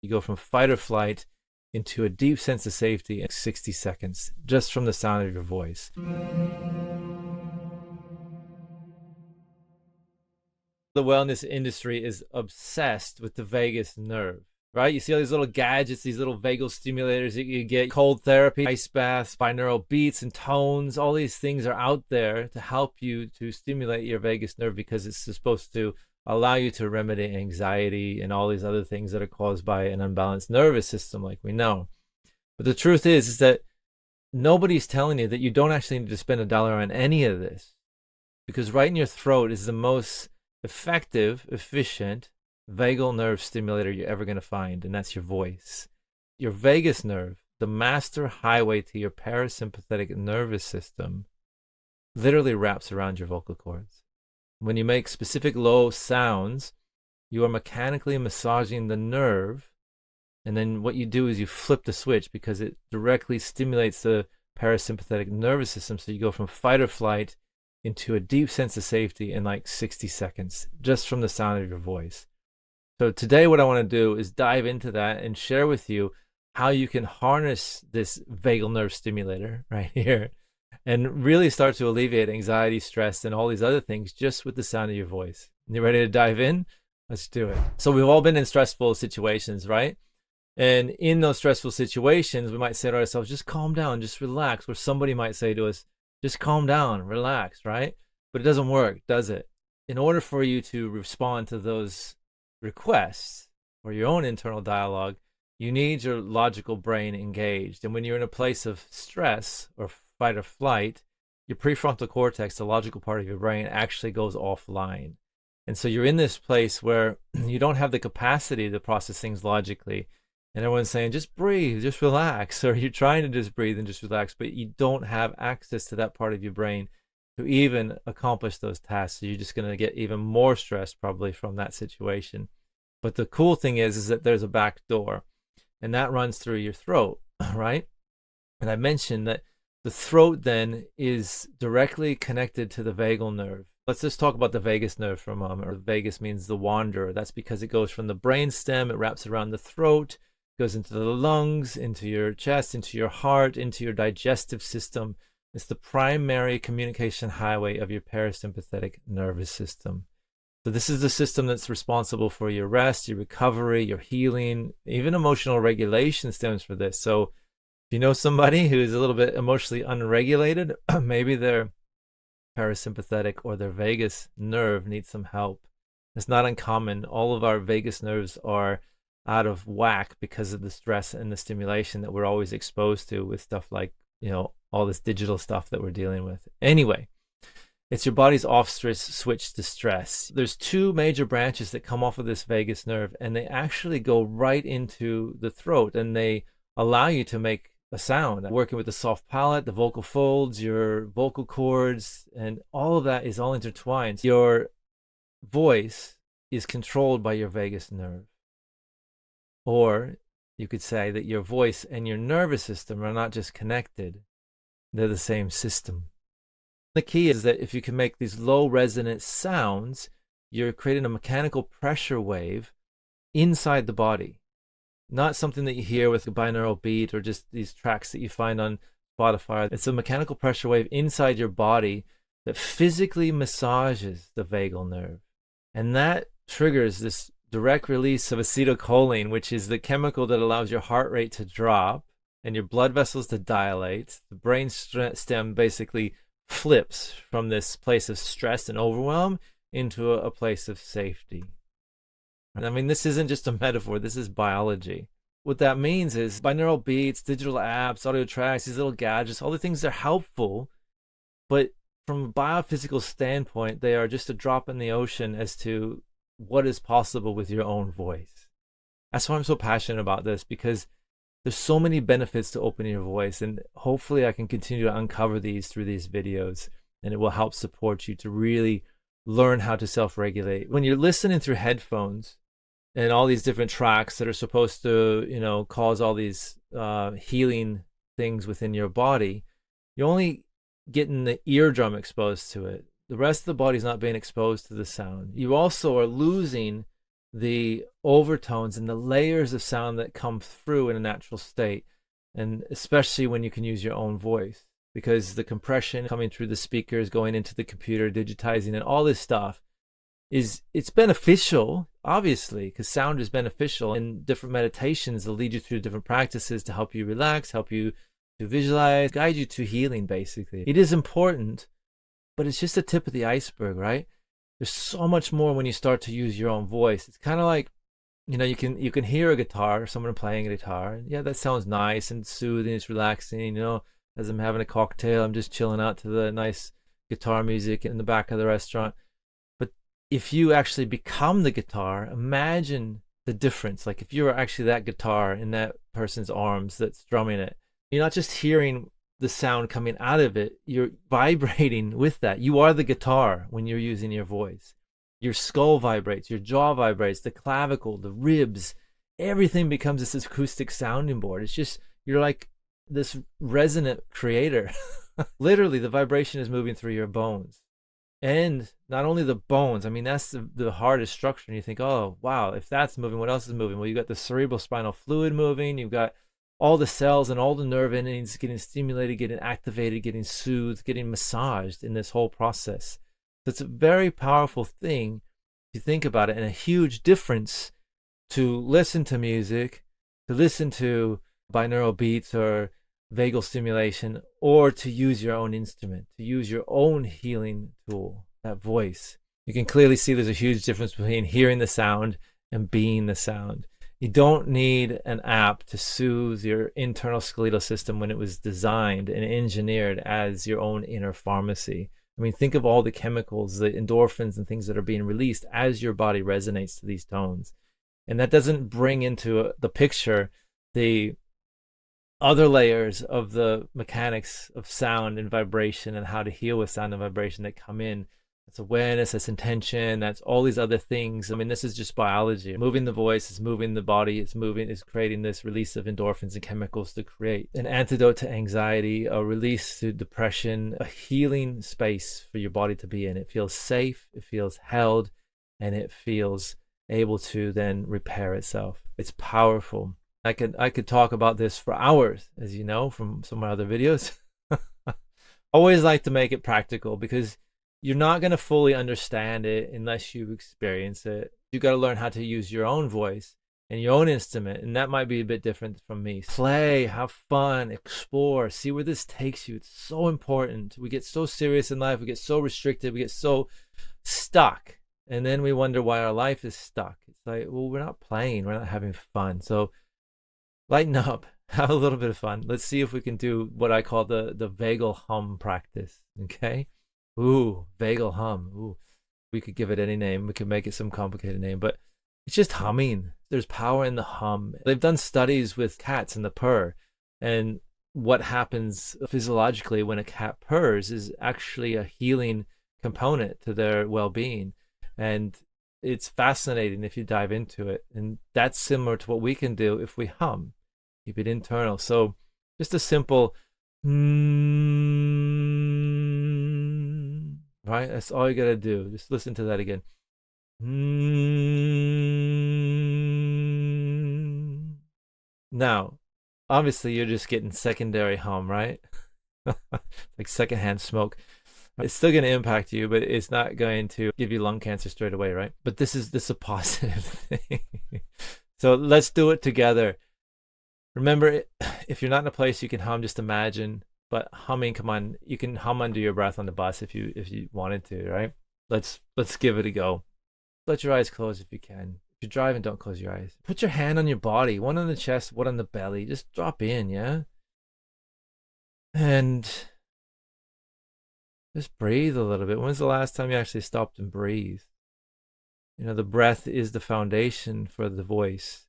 You go from fight or flight into a deep sense of safety in 60 seconds, just from the sound of your voice. The wellness industry is obsessed with the vagus nerve, right? You see all these little gadgets, these little vagal stimulators that you get, cold therapy, ice baths, binaural beats and tones. All these things are out there to help you to stimulate your vagus nerve because it's supposed to allow you to remedy anxiety and all these other things that are caused by an unbalanced nervous system, like we know. But the truth is that nobody's telling you that you don't actually need to spend $1 on any of this, because right in your throat is the most effective, efficient vagal nerve stimulator you're ever going to find, and that's your voice. Your vagus nerve, the master highway to your parasympathetic nervous system, literally wraps around your vocal cords. When you make specific low sounds, you are mechanically massaging the nerve, and then what you do is you flip the switch because it directly stimulates the parasympathetic nervous system, so you go from fight or flight into a deep sense of safety in like 60 seconds, just from the sound of your voice. So today what I want to do is dive into that and share with you how you can harness this vagal nerve stimulator right here and really start to alleviate anxiety, stress, and all these other things just with the sound of your voice. You ready to dive in? Let's do it. So we've all been in stressful situations, right? And in those stressful situations, we might say to ourselves, just calm down, just relax. Or somebody might say to us, just calm down, relax, right? But it doesn't work, does it? In order for you to respond to those requests or your own internal dialogue, you need your logical brain engaged. And when you're in a place of stress or fight or flight, your prefrontal cortex, the logical part of your brain, actually goes offline. And so you're in this place where you don't have the capacity to process things logically. And everyone's saying, just breathe, just relax. Or you're trying to just breathe and just relax, but you don't have access to that part of your brain to even accomplish those tasks. So you're just going to get even more stress probably from that situation. But the cool thing is that there's a back door, and that runs through your throat, right? And I mentioned that the throat then is directly connected to the vagal nerve. Let's just talk about the vagus nerve for a moment. Vagus means the wanderer. That's because it goes from the brain stem, it wraps around the throat, goes into the lungs, into your chest, into your heart, into your digestive system. It's the primary communication highway of your parasympathetic nervous system. So this is the system that's responsible for your rest, your recovery, your healing, even emotional regulation stems from this. So if you know somebody who is a little bit emotionally unregulated, maybe their parasympathetic or their vagus nerve needs some help. It's not uncommon. All of our vagus nerves are out of whack because of the stress and the stimulation that we're always exposed to with stuff like, all this digital stuff that we're dealing with. Anyway, it's your body's off switch to stress. There's two major branches that come off of this vagus nerve, and they actually go right into the throat, and they allow you to make a sound. Working with the soft palate, the vocal folds, your vocal cords, and all of that is all intertwined. Your voice is controlled by your vagus nerve. Or you could say that your voice and your nervous system are not just connected, they're the same system. The key is that if you can make these low resonant sounds, you're creating a mechanical pressure wave inside the body. Not something that you hear with a binaural beat or just these tracks that you find on Spotify. It's a mechanical pressure wave inside your body that physically massages the vagal nerve. And that triggers this direct release of acetylcholine, which is the chemical that allows your heart rate to drop and your blood vessels to dilate. The brain stem basically flips from this place of stress and overwhelm into a place of safety. I mean, this isn't just a metaphor, this is biology. What that means is binaural beats, digital apps, audio tracks, these little gadgets, all the things that are helpful, but from a biophysical standpoint, they are just a drop in the ocean as to what is possible with your own voice. That's why I'm so passionate about this, because there's so many benefits to opening your voice, and hopefully I can continue to uncover these through these videos, and it will help support you to really learn how to self-regulate. When you're listening through headphones and all these different tracks that are supposed to, cause all these healing things within your body, you're only getting the eardrum exposed to it. The rest of the body's not being exposed to the sound. You also are losing the overtones and the layers of sound that come through in a natural state, and especially when you can use your own voice, because the compression coming through the speakers, going into the computer, digitizing, and all this stuff it's beneficial, obviously, because sound is beneficial, and different meditations will lead you through different practices to help you relax, help you to visualize, guide you to healing. Basically, it is important, but it's just the tip of the iceberg, right? There's so much more when you start to use your own voice. It's kind of like, you can hear a guitar, someone playing a guitar. Yeah, that sounds nice and soothing. It's relaxing. As I'm having a cocktail, I'm just chilling out to the nice guitar music in the back of the restaurant. But if you actually become the guitar, imagine the difference. Like if you were actually that guitar in that person's arms that's strumming it, you're not just hearing the sound coming out of it, you're vibrating with that. You are the guitar when you're using your voice. Your skull vibrates, your jaw vibrates, the clavicle, the ribs, everything becomes this acoustic sounding board. It's just, you're like this resonant creator. Literally, the vibration is moving through your bones. And not only the bones, I mean, that's the hardest structure. And you think, oh, wow, if that's moving, what else is moving? Well, you got the cerebral spinal fluid moving, you've got all the cells and all the nerve endings getting stimulated, getting activated, getting soothed, getting massaged in this whole process. So it's a very powerful thing if you think about it, and a huge difference to listen to music, to listen to binaural beats or vagal stimulation, or to use your own instrument, to use your own healing tool, that voice. You can clearly see there's a huge difference between hearing the sound and being the sound. You don't need an app to soothe your internal skeletal system when it was designed and engineered as your own inner pharmacy. I mean, think of all the chemicals, the endorphins and things that are being released as your body resonates to these tones. And that doesn't bring into the picture the other layers of the mechanics of sound and vibration and how to heal with sound and vibration that come in. That's awareness, that's intention, that's all these other things. I mean, this is just biology. Moving the voice is moving the body, it's creating this release of endorphins and chemicals to create an antidote to anxiety, a release to depression, a healing space for your body to be in. It feels safe, it feels held, and it feels able to then repair itself. It's powerful. I could talk about this for hours, as you know from some of my other videos. Always like to make it practical, because you're not going to fully understand it unless you experience it. You got to learn how to use your own voice and your own instrument, and that might be a bit different from me. Play, have fun, explore, see where this takes you. It's so important. We get so serious in life, we get so restricted, we get so stuck, and then we wonder why our life is stuck. It's like, well, we're not playing, we're not having fun. So lighten up, have a little bit of fun. Let's see if we can do what I call the vagal hum practice, okay? Ooh, vagal hum. Ooh, we could give it any name. We could make it some complicated name, but it's just humming. There's power in the hum. They've done studies with cats and the purr, and what happens physiologically when a cat purrs is actually a healing component to their well-being. And it's fascinating if you dive into it. And that's similar to what we can do if we hum, keep it internal. So just a simple right? That's all you gotta do. Just listen to that again. Now, obviously, you're just getting secondary hum, right? Like secondhand smoke. It's still going to impact you, but it's not going to give you lung cancer straight away, right? But this is a positive thing. So let's do it together. Remember, if you're not in a place you can hum, just imagine. But humming, come on, you can hum under your breath on the bus if you wanted to, right? Let's give it a go. Let your eyes close if you can. If you're driving, don't close your eyes. Put your hand on your body, one on the chest, one on the belly. Just drop in, yeah? And just breathe a little bit. When's the last time you actually stopped and breathed? The breath is the foundation for the voice.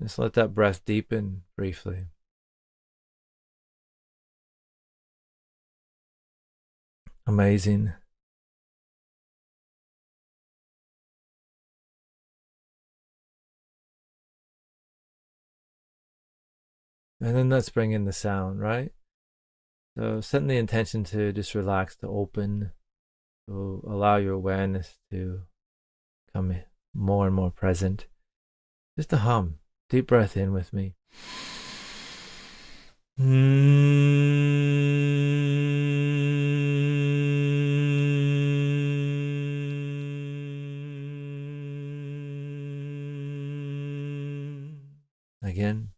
Just let that breath deepen briefly. Amazing. And then let's bring in the sound, right? So setting the intention to just relax, to open, to allow your awareness to come more and more present. Just a hum. Deep breath in with me. Again.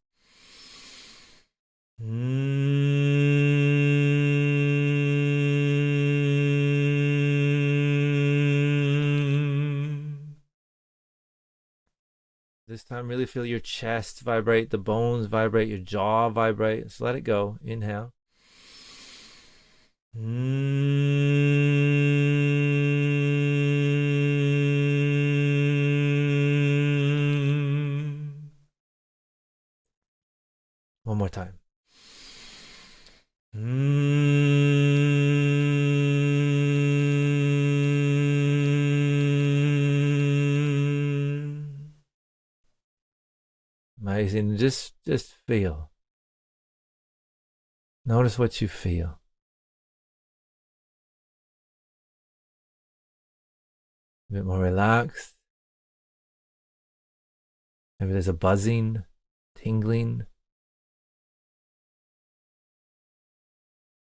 This time, really feel your chest vibrate, the bones vibrate, your jaw vibrate. Just let it go. Inhale. One more time. Amazing. Just feel. Notice what you feel. A bit more relaxed. Maybe there's a buzzing, tingling.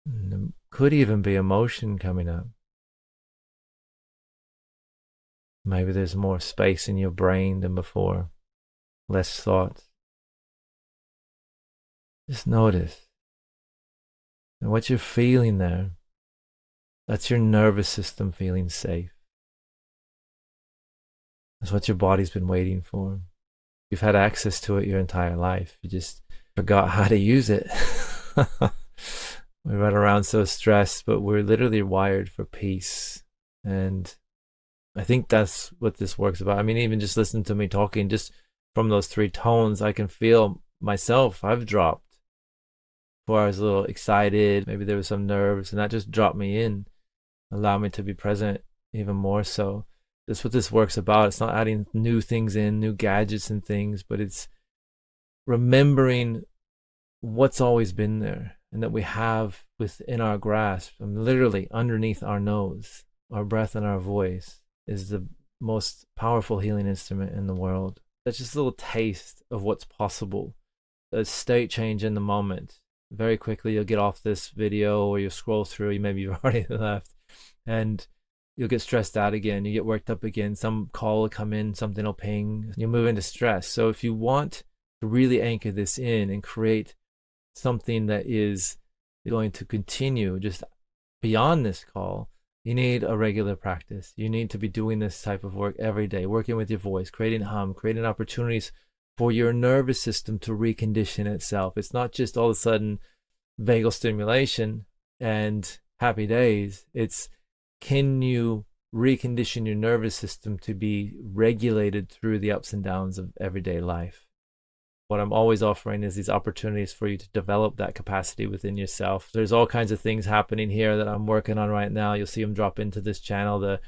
And could even be emotion coming up. Maybe there's more space in your brain than before. Less thoughts. Just notice. And what you're feeling there, that's your nervous system feeling safe. That's what your body's been waiting for. You've had access to it your entire life. You just forgot how to use it. We run around so stressed, but we're literally wired for peace. And I think that's what this work's about. I mean, even just listen to me talking, just from those 3 tones, I can feel myself. I've dropped. Before I was a little excited, maybe there was some nerves, and that just dropped me in, allowed me to be present even more so. That's what this work's about. It's not adding new things in, new gadgets and things, but it's remembering what's always been there and that we have within our grasp, and literally underneath our nose. Our breath and our voice is the most powerful healing instrument in the world. That's just a little taste of what's possible. A state change in the moment. Very quickly you'll get off this video, or you'll scroll through, maybe you've already left, and you'll get stressed out again. You get worked up again. Some call will come in, something will ping. You'll move into stress. So if you want to really anchor this in and create something that is going to continue just beyond this call, you need a regular practice. You need to be doing this type of work every day, working with your voice, creating hum, creating opportunities for your nervous system to recondition itself. It's not just all of a sudden vagal stimulation and happy days. It's, can you recondition your nervous system to be regulated through the ups and downs of everyday life? What I'm always offering is these opportunities for you to develop that capacity within yourself. There's all kinds of things happening here that I'm working on right now. You'll see them drop into this channel. The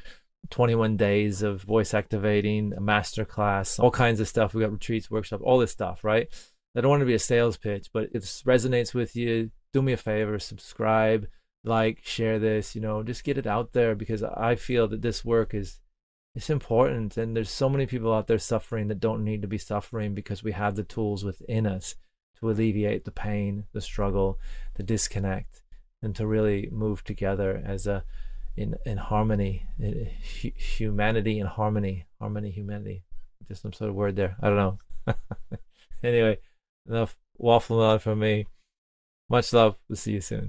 21 days of voice activating, a masterclass, all kinds of stuff. We got retreats, workshops, all this stuff, right? I don't want to be a sales pitch, but if this resonates with you, do me a favor, subscribe, like, share this, just get it out there, because I feel that this work it's important. And there's so many people out there suffering that don't need to be suffering, because we have the tools within us to alleviate the pain, the struggle, the disconnect, and to really move together as in harmony, humanity in harmony, humanity. Just some sort of word there. I don't know. Anyway, enough waffling on from me. Much love. We'll see you soon.